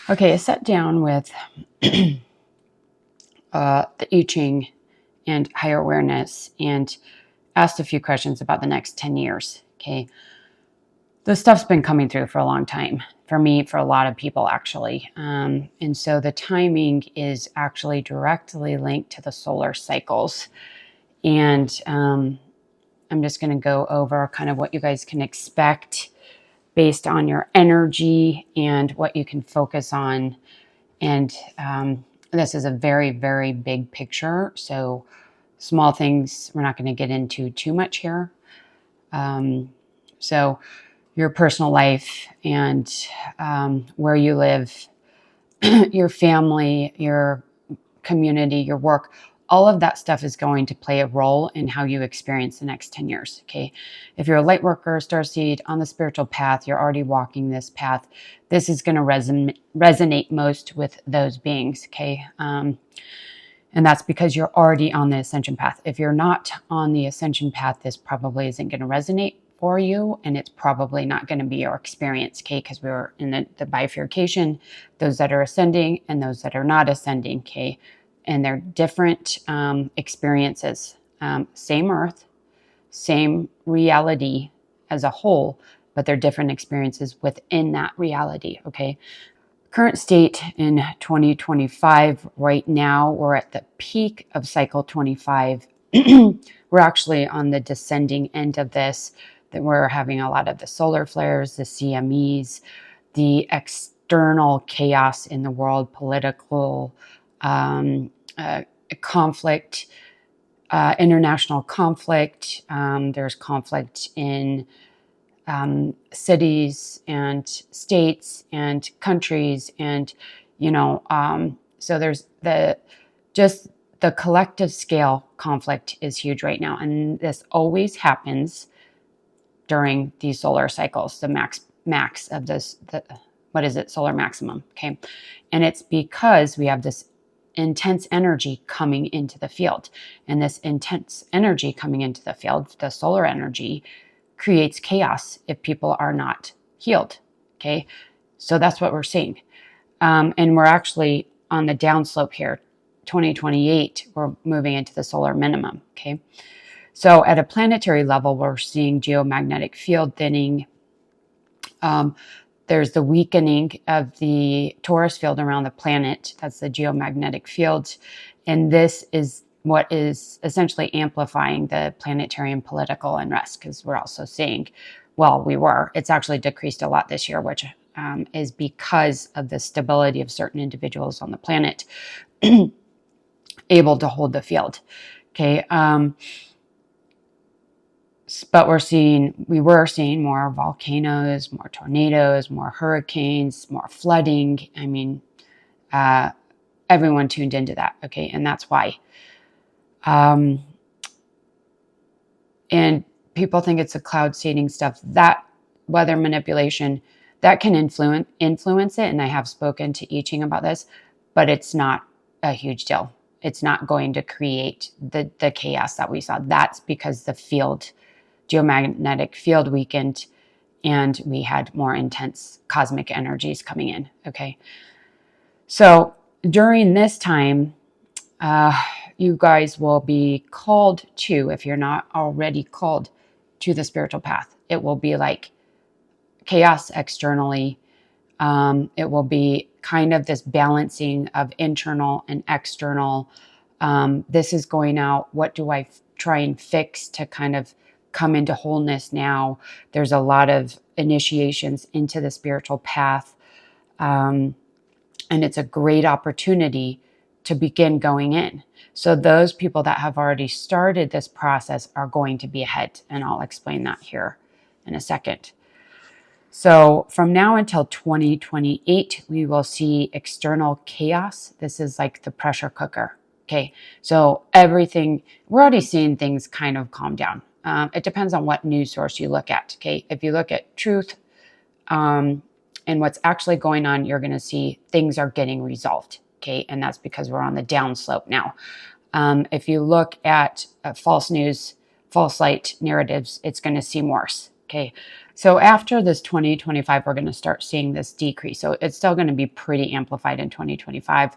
Okay, I sat down with the I Ching and higher awareness and asked a few questions about the next 10 years. Okay, this stuff's been coming through for a long time, for me, for a lot of people actually. And so the timing is actually directly linked to the solar cycles. And I'm just going to go over kind of what you guys can expect based on your energy and what you can focus on. And this is a very, very big picture. So small things we're not going to get into too much here. So your personal life and where you live, your family, your community, your work, all of that stuff is going to play a role in how you experience the next 10 years. Okay. If you're a light worker, starseed on the spiritual path, you're already walking this path. This is going to resonate most with those beings. Okay. And that's because you're already on the ascension path. If you're not on the ascension path, this probably isn't going to resonate for you, and it's probably not going to be your experience, okay? Because we're in the bifurcation, those that are ascending and those that are not ascending, okay? And they're different experiences. Same earth, same reality as a whole, but they're different experiences within that reality, okay? Current state in 2025, right now, we're at the peak of cycle 25. We're actually on the descending end of this, that we're having a lot of the solar flares, the CMEs, the external chaos in the world, political conflict, international conflict. There's conflict in cities and states and countries, and so there's the collective scale conflict is huge right now, and this always happens during these solar cycles, the max of this, what is it, solar maximum, okay? And it's because we have this intense energy coming into the field, and this intense energy coming into the field, the solar energy, creates chaos if people are not healed, okay? So that's what we're seeing. And we're actually on the downslope here. 2028, we're moving into the solar minimum, okay? So at a planetary level, we're seeing geomagnetic field thinning. There's the weakening of the torus field around the planet. That's the geomagnetic field. And this is what is essentially amplifying the planetary and political unrest, because we're also seeing, it's actually decreased a lot this year, which is because of the stability of certain individuals on the planet able to hold the field. Okay. But we were seeing more volcanoes, more tornadoes, more hurricanes, more flooding. I mean, everyone tuned into that. Okay. And that's why. And people think it's a cloud seeding stuff, that weather manipulation, that can influence it. And I have spoken to I Ching about this, but it's not a huge deal. It's not going to create the chaos that we saw. That's because the geomagnetic field weakened, and we had more intense cosmic energies coming in. Okay. So during this time, you guys will be called to, if you're not already called to the spiritual path, it will be like chaos externally. It will be kind of this balancing of internal and external. This is going out. What do I try and fix to kind of come into wholeness now? There's a lot of initiations into the spiritual path. And it's a great opportunity to begin going in. So those people that have already started this process are going to be ahead. And I'll explain that here in a second. So from now until 2028, we will see external chaos. This is like the pressure cooker. Okay. So everything, we're already seeing things kind of calm down. It depends on what news source you look at. Okay. If you look at truth, and what's actually going on, you're going to see things are getting resolved. Okay. And that's because we're on the downslope now. If you look at false news, false light narratives, it's going to seem worse. Okay. So after this 2025, we're going to start seeing this decrease. So it's still going to be pretty amplified in 2025.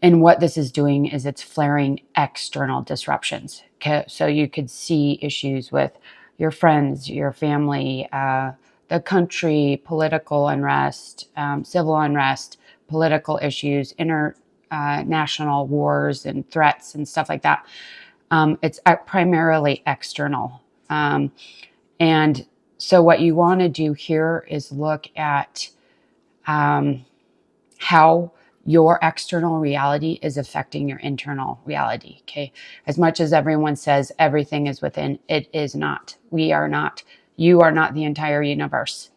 And what this is doing is it's flaring external disruptions. Okay? So you could see issues with your friends, your family, the country, political unrest, civil unrest, political issues, international wars and threats and stuff like that. It's primarily external. And so what you want to do here is look at how your external reality is affecting your internal reality. Okay. As much as everyone says everything is within, it is not. We are not. You are not the entire universe.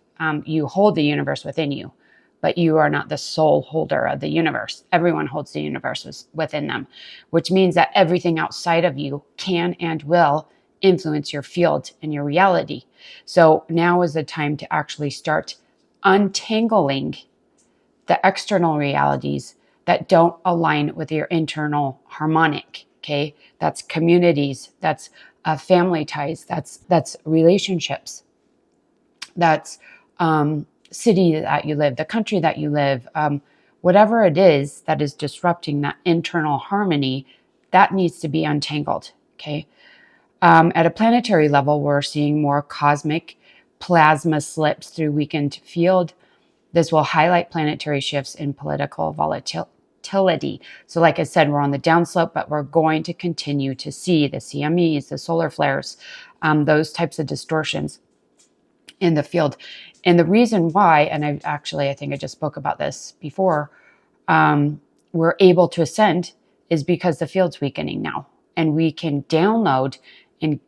You hold the universe within you, but you are not the sole holder of the universe. Everyone holds the universe within them, which means that everything outside of you can and will influence your field and your reality. So now is the time to actually start untangling the external realities that don't align with your internal harmonic. Okay, that's communities, that's family ties, that's relationships, that's city that you live, the country that you live, whatever it is that is disrupting that internal harmony, that needs to be untangled. Okay, at a planetary level, we're seeing more cosmic plasma slips through weakened field. This will highlight planetary shifts in political volatility. So like I said, we're on the downslope, but we're going to continue to see the CMEs, the solar flares, those types of distortions in the field. And the reason why, and I think I just spoke about this before, we're able to ascend is because the field's weakening now. And we can download and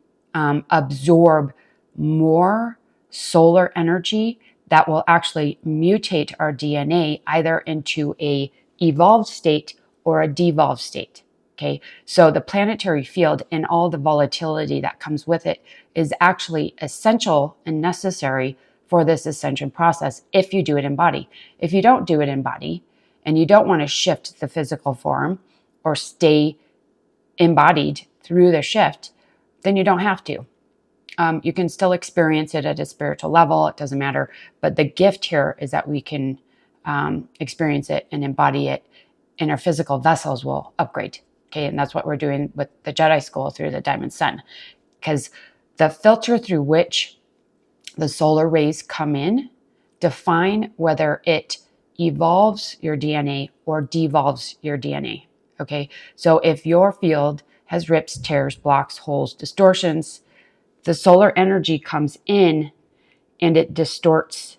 absorb more solar energy that will actually mutate our DNA either into a evolved state or a devolved state. Okay, so the planetary field and all the volatility that comes with it is actually essential and necessary for this ascension process if you do it in body. If you don't do it in body and you don't want to shift the physical form or stay embodied through the shift, then you don't have to. You can still experience it at a spiritual level. It doesn't matter. But the gift here is that we can experience it and embody it, and our physical vessels will upgrade. Okay, and that's what we're doing with the Jedi School through the Diamond Sun, because the filter through which the solar rays come in define whether it evolves your DNA or devolves your DNA. Okay, so if your field has rips, tears, blocks, holes, distortions, the solar energy comes in and it distorts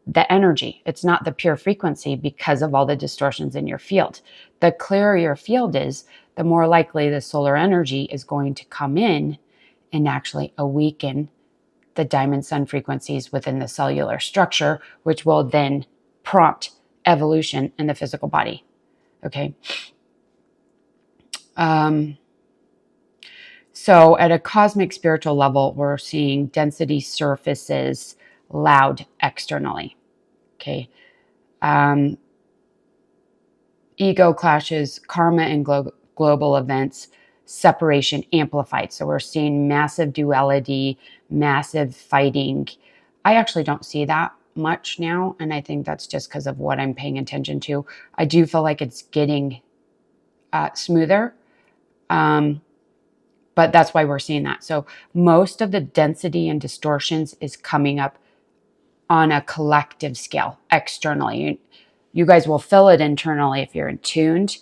the energy. It's not the pure frequency because of all the distortions in your field. The clearer your field is, the more likely the solar energy is going to come in and actually awaken the diamond sun frequencies within the cellular structure, which will then prompt evolution in the physical body. Okay. So at a cosmic spiritual level, we're seeing density surfaces loud externally. Okay. Ego clashes, karma and global events, separation amplified. So we're seeing massive duality, massive fighting. I actually don't see that much now. And I think that's just because of what I'm paying attention to. I do feel like it's getting smoother. But that's why we're seeing that. So most of the density and distortions is coming up on a collective scale externally. You guys will feel it internally if you're in tuned.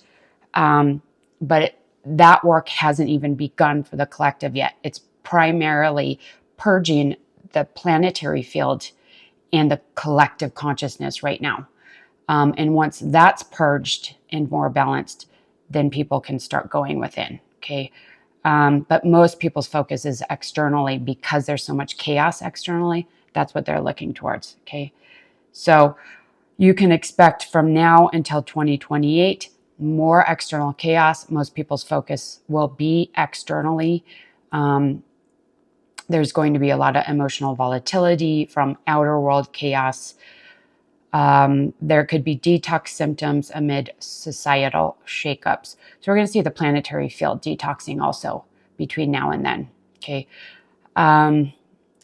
But that work hasn't even begun for the collective yet. It's primarily purging the planetary field and the collective consciousness right now. And once that's purged and more balanced, then people can start going within. Okay. But most people's focus is externally because there's so much chaos externally. That's what they're looking towards. Okay. So you can expect from now until 2028, more external chaos. Most people's focus will be externally. There's going to be a lot of emotional volatility from outer world chaos. There could be detox symptoms amid societal shakeups. So we're going to see the planetary field detoxing also between now and then. Okay.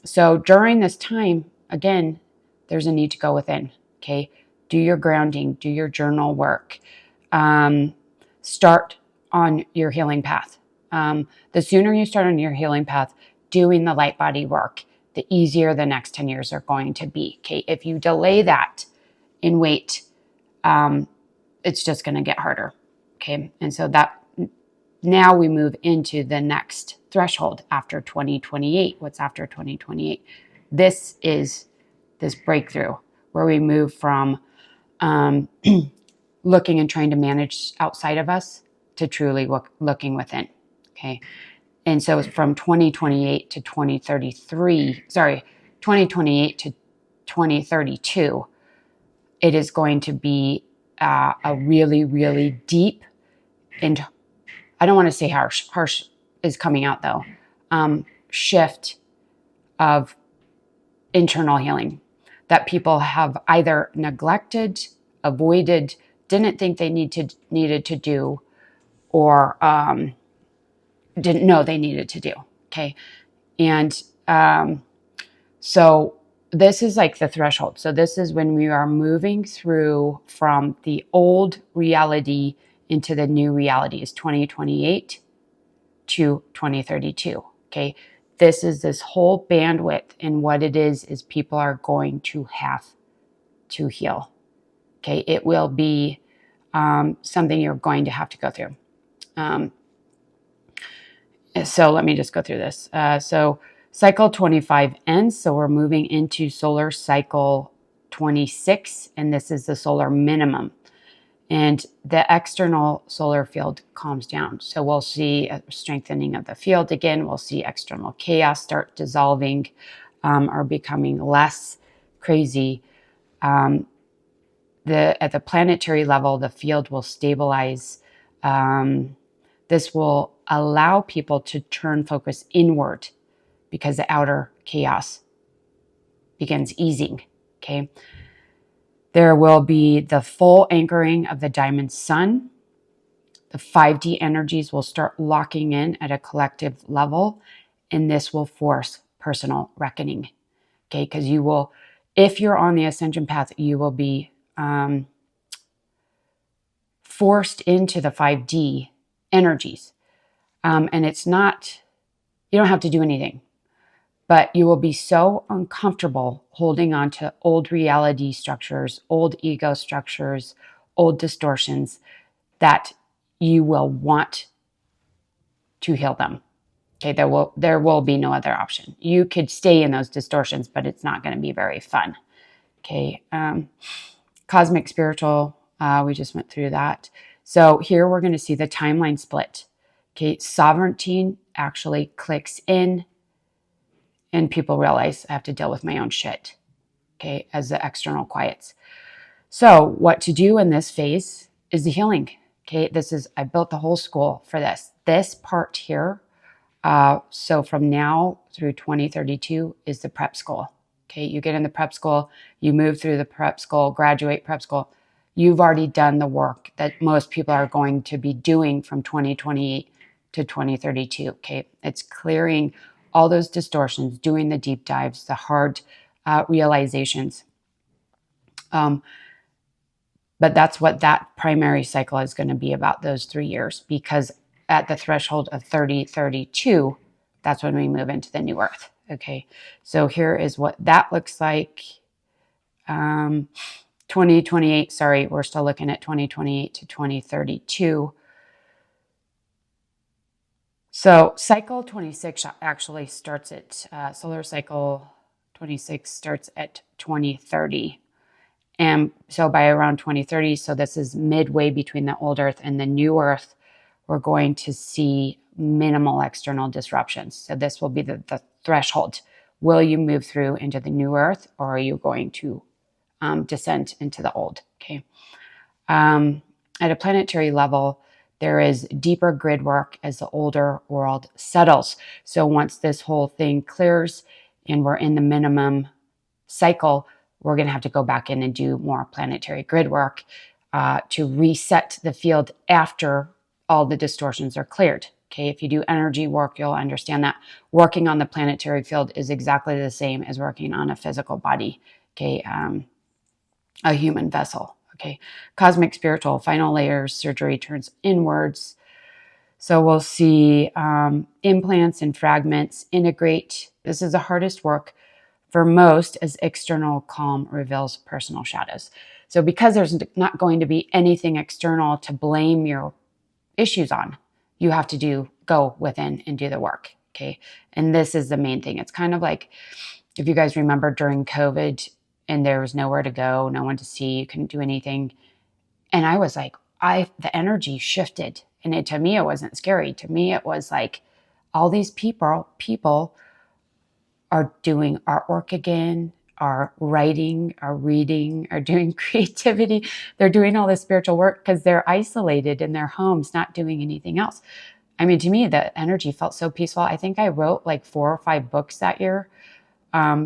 So during this time, again, there's a need to go within. Okay. Do your grounding, do your journal work, start on your healing path. The sooner you start on your healing path, doing the light body work, the easier the next 10 years are going to be. Okay. If you delay that and wait, it's just going to get harder. Okay. And so that now we move into the next threshold after 2028. What's after 2028? This is this breakthrough where we move from looking and trying to manage outside of us to truly looking within. Okay. And so from 2028 to 2033, 2028 to 2032, it is going to be a really, really deep, and I don't want to say harsh is coming out though, shift of internal healing that people have either neglected, avoided, didn't think they needed to do, or didn't know they needed to do. Okay. And so this is like the threshold. So this is when we are moving through from the old reality into the new reality, is 2028 to 2032. Okay. This is this whole bandwidth, and what it is people are going to have to heal. Okay. It will be something you're going to have to go through. So let me just go through this. So cycle 25 ends. So we're moving into solar cycle 26, and this is the solar minimum. And the external solar field calms down. So we'll see a strengthening of the field again. We'll see external chaos start dissolving or becoming less crazy. At the planetary level, the field will stabilize. This will allow people to turn focus inward because the outer chaos begins easing. Okay. There will be the full anchoring of the diamond sun. The 5D energies will start locking in at a collective level, and this will force personal reckoning. Okay. Because you will, if you're on the ascension path, you will be forced into the 5D energies. And it's not, you don't have to do anything, but you will be so uncomfortable holding on to old reality structures, old ego structures, old distortions, that you will want to heal them. Okay, there will be no other option. You could stay in those distortions, but it's not going to be very fun. Okay, cosmic spiritual, we just went through that. So here we're going to see the timeline split. Okay, sovereignty actually clicks in, and people realize I have to deal with my own shit. Okay, as the external quiets. So what to do in this phase is the healing. Okay, I built the whole school for this. This part here, so from now through 2032 is the prep school. Okay, you get in the prep school, you move through the prep school, graduate prep school. You've already done the work that most people are going to be doing from 2028 to 2032. Okay, it's clearing all those distortions, doing the deep dives, the hard realizations. But that's what that primary cycle is going to be about, those 3 years, because at the threshold of 3032, that's when we move into the new earth. Okay, so here is what that looks like. 2028, sorry, we're still looking at 2028 to 2032. So cycle 26 actually starts at, solar cycle 26 starts at 2030. And so by around 2030, so this is midway between the old earth and the new earth, we're going to see minimal external disruptions. So this will be the threshold. Will you move through into the new earth, or are you going to descend into the old? Okay. At a planetary level, there is deeper grid work as the older world settles. So once this whole thing clears and we're in the minimum cycle, we're going to have to go back in and do more planetary grid work to reset the field after all the distortions are cleared. Okay, if you do energy work, you'll understand that working on the planetary field is exactly the same as working on a physical body. Okay, a human vessel. Okay, cosmic, spiritual, final layers, surgery turns inwards. So we'll see implants and fragments integrate. This is the hardest work for most, as external calm reveals personal shadows. So because there's not going to be anything external to blame your issues on, you have to go within and do the work. Okay. And this is the main thing. It's kind of like, if you guys remember during COVID and there was nowhere to go, no one to see, you couldn't do anything. And I was like, the energy shifted. And to me, it wasn't scary. To me, it was like all these people are doing artwork again, are writing, are reading, are doing creativity. They're doing all this spiritual work because they're isolated in their homes, not doing anything else. I mean, to me, the energy felt so peaceful. I think I wrote like 4 or 5 books that year,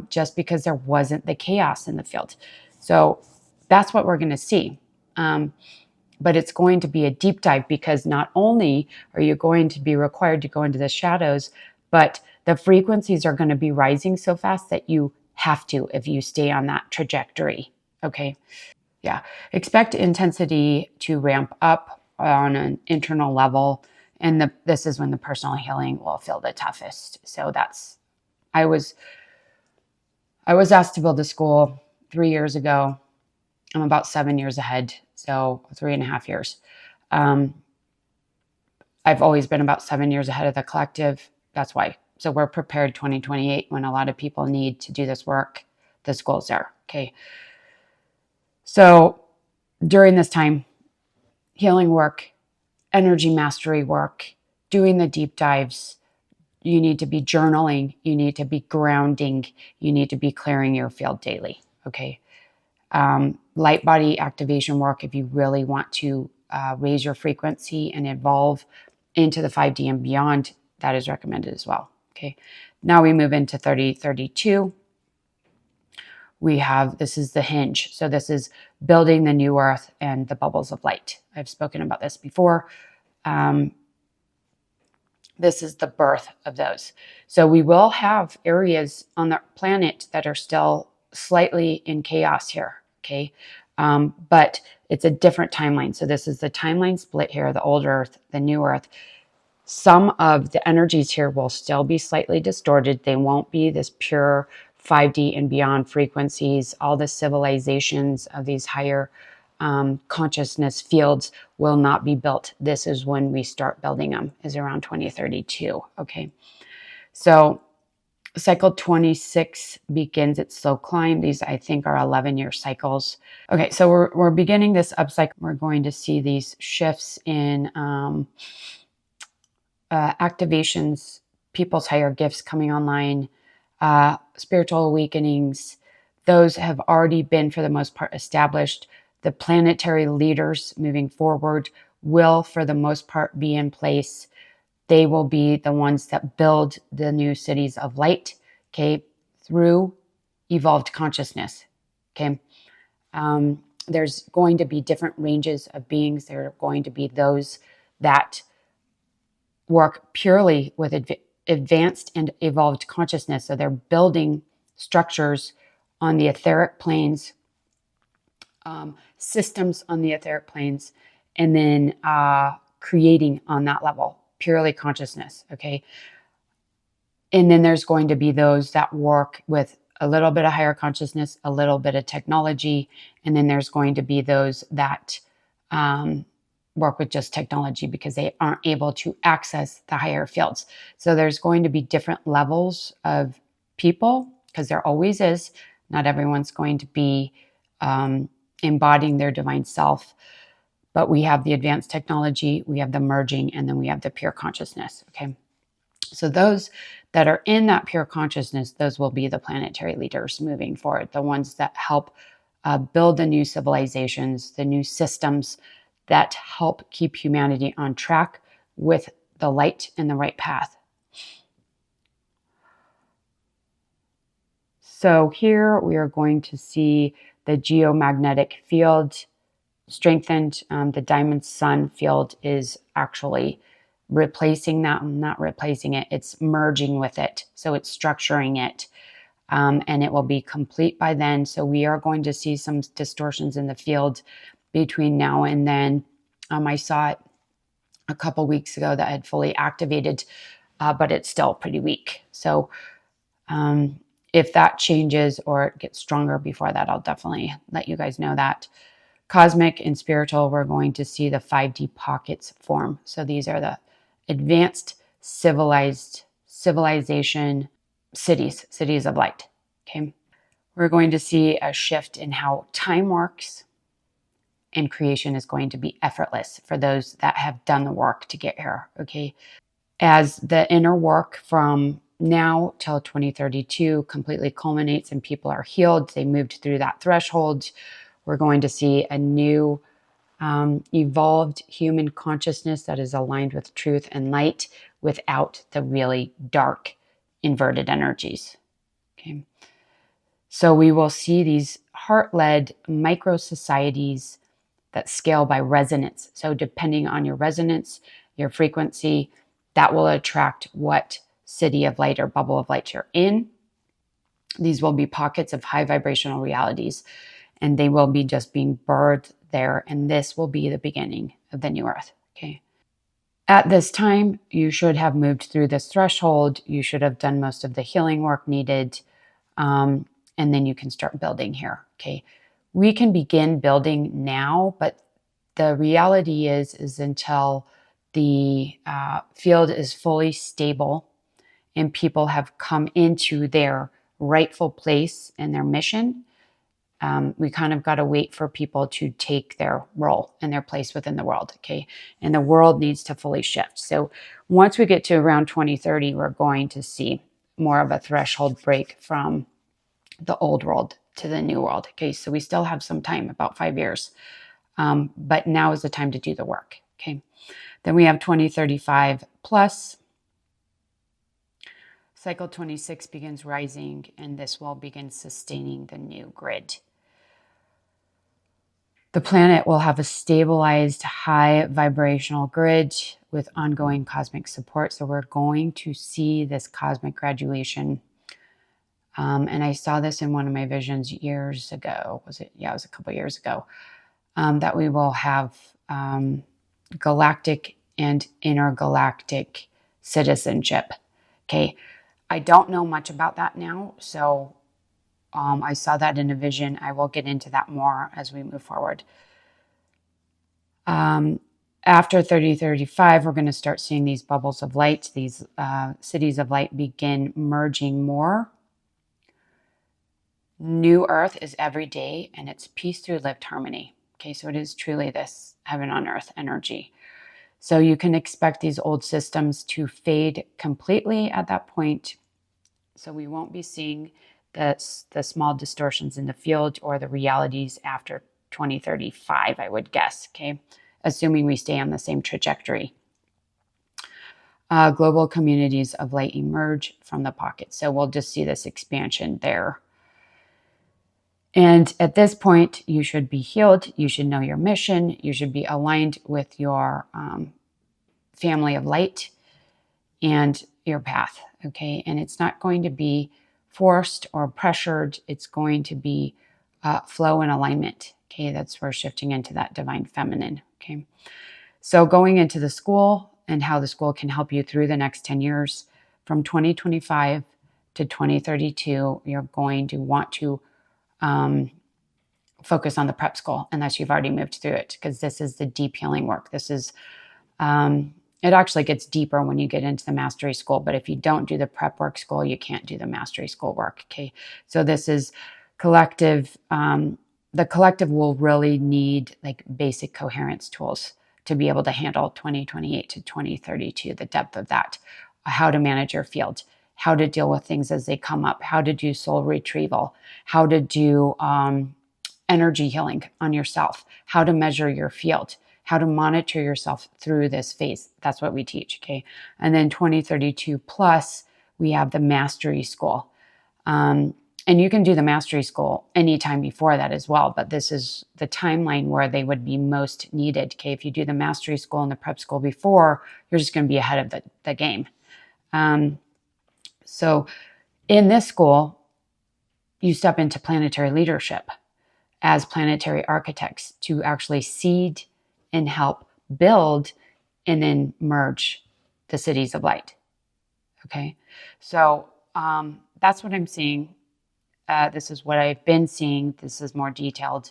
just because there wasn't the chaos in the field. So that's what we're going to see. But it's going to be a deep dive, because not only are you going to be required to go into the shadows, but the frequencies are going to be rising so fast that you have to, if you stay on that trajectory. Okay. Yeah. Expect intensity to ramp up on an internal level. And this is when the personal healing will feel the toughest. So I was asked to build a school 3 years ago. I'm about 7 years ahead. So 3.5 years. I've always been about 7 years ahead of the collective. That's why. So we're prepared 2028 when a lot of people need to do this work. The school's there. Okay. So during this time, healing work, energy mastery work, doing the deep dives, you need to be journaling. You need to be grounding. You need to be clearing your field daily. Okay. Light body activation work, if you really want to raise your frequency and evolve into the 5D and beyond, that is recommended as well. Okay. Now we move into 3032. This is the hinge. So this is building the new earth and the bubbles of light. I've spoken about this before. This is the birth of those. So we will have areas on the planet that are still slightly in chaos here. Okay. But it's a different timeline. So this is the timeline split here, the old earth, the new earth. Some of the energies here will still be slightly distorted. They won't be this pure 5D and beyond frequencies. All the civilizations of these higher consciousness fields will not be built. This is when we start building them, is around 2032. Okay. So cycle 26 begins its slow climb. These, I think, are 11-year cycles. Okay. So we're beginning this upcycle. We're going to see these shifts in activations, people's higher gifts coming online, spiritual awakenings. Those have already been, for the most part, established. The planetary leaders moving forward will, for the most part, be in place. They will be the ones that build the new cities of light, okay, through evolved consciousness, okay. There's going to be different ranges of beings. There are going to be those that work purely with advanced and evolved consciousness. So they're building structures on the etheric planes, systems on the etheric planes, and then creating on that level, purely consciousness. Okay. And then there's going to be those that work with a little bit of higher consciousness, a little bit of technology. And then there's going to be those that work with just technology because they aren't able to access the higher fields. So there's going to be different levels of people, because there always is. Not everyone's going to be embodying their divine self, but we have the advanced technology, we have the merging, and then we have the pure consciousness. Okay. So those that are in that pure consciousness, those will be the planetary leaders moving forward, the ones that help build the new civilizations, the new systems that help keep humanity on track with the light and the right path. So here we are going to see the geomagnetic field strengthened. The diamond sun field is actually replacing that, not replacing it, it's merging with it. So it's structuring it. And it will be complete by then. So we are going to see some distortions in the field between now and then. I saw it a couple weeks ago that had fully activated, but it's still pretty weak. So if that changes or it gets stronger before that, I'll definitely let you guys know that. Cosmic and spiritual, we're going to see the 5D pockets form. So these are the advanced civilization cities of light. Okay. We're going to see a shift in how time works, and creation is going to be effortless for those that have done the work to get here. Okay. As the inner work from now till 2032 completely culminates and people are healed, they moved through that threshold, we're going to see a new evolved human consciousness that is aligned with truth and light without the really dark inverted energies. Okay. So we will see these heart-led micro societies that scale by resonance. So depending on your resonance, your frequency, that will attract what city of light or bubble of light you're in. These will be pockets of high vibrational realities, and they will be just being birthed there. And this will be the beginning of the new earth. Okay. At this time, you should have moved through this threshold. You should have done most of the healing work needed. And then you can start building here. Okay. We can begin building now, but the reality is until the field is fully stable and people have come into their rightful place and their mission, we kind of got to wait for people to take their role and their place within the world. Okay. And the world needs to fully shift. So once we get to around 2030, we're going to see more of a threshold break from the old world to the new world. Okay. So we still have some time, about 5 years. But now is the time to do the work. Okay. Then we have 2035 plus. Cycle 26 begins rising, and this will begin sustaining the new grid. The planet will have a stabilized high vibrational grid with ongoing cosmic support. So we're going to see this cosmic graduation. And I saw this in one of my visions years ago. Was it? Yeah, it was a couple years ago. That we will have galactic and intergalactic citizenship. Okay. I don't know much about that now. So I saw that in a vision. I will get into that more as we move forward. After 3035, we're going to start seeing these bubbles of light, these cities of light begin merging more. New earth is every day, and it's peace through lived harmony. Okay, so it is truly this heaven on earth energy. So you can expect these old systems to fade completely at that point. So we won't be seeing the small distortions in the field or the realities after 2035, I would guess, okay? Assuming we stay on the same trajectory. Global communities of light emerge from the pocket. So we'll just see this expansion there. And at this point, you should be healed. You should know your mission. You should be aligned with your family of light and your path, okay? And it's not going to be forced or pressured. It's going to be flow and alignment, okay? That's where shifting into that divine feminine, okay? So going into the school and how the school can help you through the next 10 years, from 2025 to 2032, you're going to want to focus on the prep school unless you've already moved through it, because this is the deep healing work. This is, it actually gets deeper when you get into the mastery school, but if you don't do the prep work school, you can't do the mastery school work, okay? So this is collective. The collective will really need like basic coherence tools to be able to handle 2028 to 2032, the depth of that, how to manage your field, how to deal with things as they come up, how to do soul retrieval, how to do energy healing on yourself, how to measure your field, how to monitor yourself through this phase. That's what we teach, okay? And then 2032 plus, we have the mastery school. And And you can do the mastery school anytime before that as well, but this is the timeline where they would be most needed. Okay, if you do the mastery school and the prep school before, you're just going to be ahead of the game. So in this school, you step into planetary leadership as planetary architects to actually seed and help build and then merge the cities of light. Okay, so that's what I'm seeing. This is what I've been seeing. This is more detailed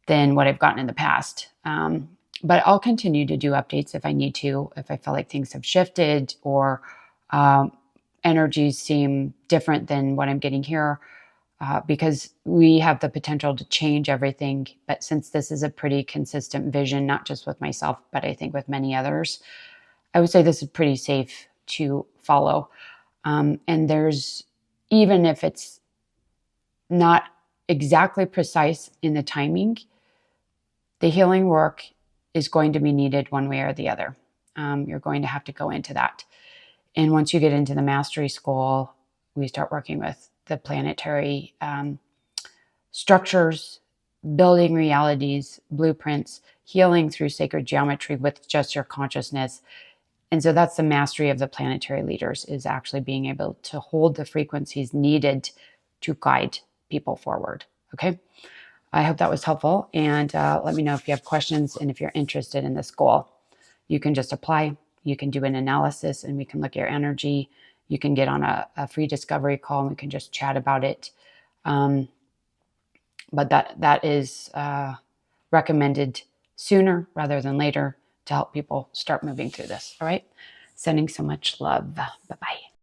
than what I've gotten in the past. But I'll continue to do updates if I need to, if I feel like things have shifted or energies seem different than what I'm getting here, because we have the potential to change everything. But since this is a pretty consistent vision, not just with myself, but I think with many others, I would say this is pretty safe to follow. And there's, even if it's not exactly precise in the timing, the healing work is going to be needed one way or the other. You're going to have to go into that. And once you get into the mastery school, we start working with the planetary structures, building realities, blueprints, healing through sacred geometry with just your consciousness. And so that's the mastery of the planetary leaders, is actually being able to hold the frequencies needed to guide people forward. Okay. I hope that was helpful. And let me know if you have questions and if you're interested in this goal. You can just apply. You can do an analysis and we can look at your energy. You can get on a free discovery call and we can just chat about it. But that is recommended sooner rather than later to help people start moving through this. All right. Sending so much love. Bye-bye.